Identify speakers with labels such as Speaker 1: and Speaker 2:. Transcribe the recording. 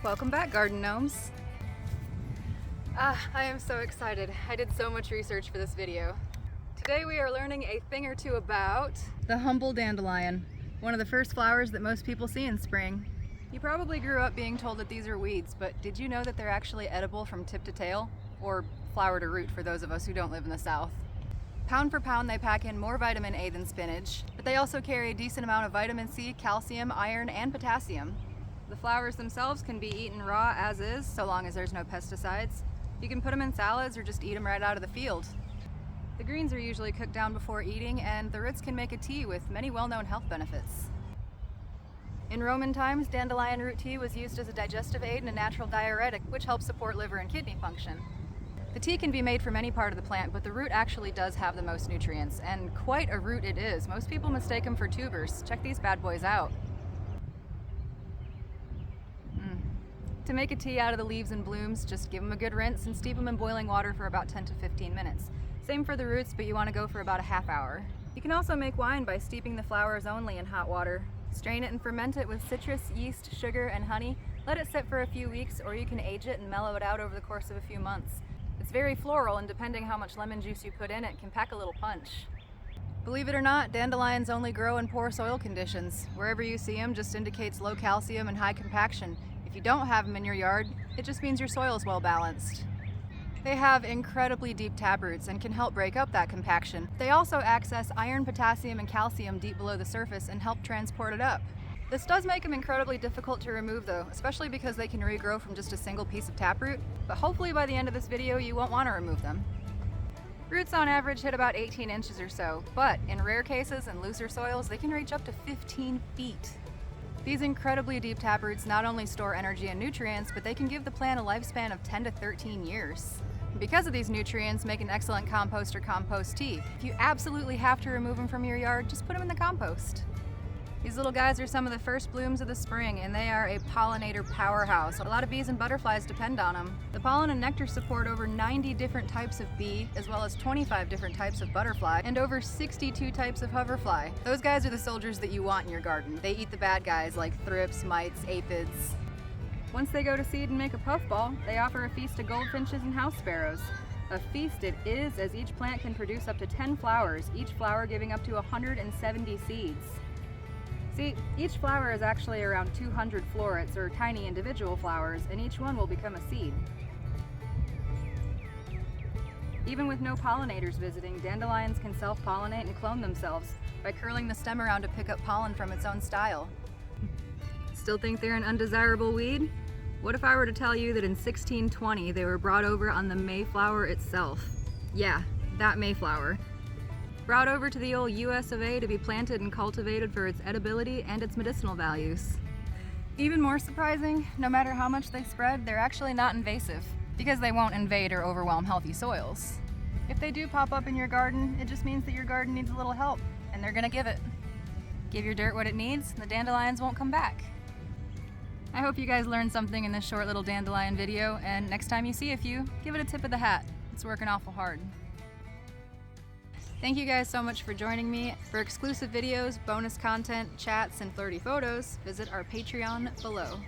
Speaker 1: Welcome back, garden gnomes. I am so excited. I did so much research for this video. Today we are learning a thing or two about the humble dandelion, one of the first flowers that most people see in spring. You probably grew up being told that these are weeds, but did you know that they're actually edible from tip to tail? Or flower to root for those of us who don't live in the South. Pound for pound, they pack in more vitamin A than spinach, but they also carry a decent amount of vitamin C, calcium, iron, and potassium. The flowers themselves can be eaten raw as is, so long as there's no pesticides. You can put them in salads or just eat them right out of the field. The greens are usually cooked down before eating, and the roots can make a tea with many well-known health benefits. In Roman times, dandelion root tea was used as a digestive aid and a natural diuretic, which helps support liver and kidney function. The tea can be made from any part of the plant, but the root actually does have the most nutrients, and quite a root it is. Most people mistake them for tubers. Check these bad boys out. To make a tea out of the leaves and blooms, just give them a good rinse and steep them in boiling water for about 10 to 15 minutes. Same for the roots, but you want to go for about a half hour. You can also make wine by steeping the flowers only in hot water. Strain it and ferment it with citrus, yeast, sugar, and honey. Let it sit for a few weeks, or you can age it and mellow it out over the course of a few months. It's very floral, and depending how much lemon juice you put in it, can pack a little punch. Believe it or not, dandelions only grow in poor soil conditions. Wherever you see them just indicates low calcium and high compaction. If you don't have them in your yard, it just means your soil is well balanced. They have incredibly deep taproots and can help break up that compaction. They also access iron, potassium, and calcium deep below the surface and help transport it up. This does make them incredibly difficult to remove though, especially because they can regrow from just a single piece of taproot, but hopefully by the end of this video you won't want to remove them. Roots on average hit about 18 inches or so, but in rare cases and looser soils they can reach up to 15 feet. These incredibly deep taproots not only store energy and nutrients, but they can give the plant a lifespan of 10 to 13 years. Because of these nutrients, make an excellent compost or compost tea. If you absolutely have to remove them from your yard, just put them in the compost. These little guys are some of the first blooms of the spring, and they are a pollinator powerhouse. A lot of bees and butterflies depend on them. The pollen and nectar support over 90 different types of bee, as well as 25 different types of butterfly, and over 62 types of hoverfly. Those guys are the soldiers that you want in your garden. They eat the bad guys like thrips, mites, aphids. Once they go to seed and make a puffball, they offer a feast to goldfinches and house sparrows. A feast it is, as each plant can produce up to 10 flowers, each flower giving up to 170 seeds. See, each flower is actually around 200 florets, or tiny individual flowers, and each one will become a seed. Even with no pollinators visiting, dandelions can self-pollinate and clone themselves by curling the stem around to pick up pollen from its own style. Still think they're an undesirable weed? What if I were to tell you that in 1620 they were brought over on the Mayflower itself? Yeah, that Mayflower. Brought over to the old US of A to be planted and cultivated for its edibility and its medicinal values. Even more surprising, no matter how much they spread, they're actually not invasive, because they won't invade or overwhelm healthy soils. If they do pop up in your garden, it just means that your garden needs a little help, and they're gonna give it. Give your dirt what it needs, and the dandelions won't come back. I hope you guys learned something in this short little dandelion video, and next time you see a few, give it a tip of the hat. It's working awful hard. Thank you guys so much for joining me. For exclusive videos, bonus content, chats, and flirty photos, visit our Patreon below.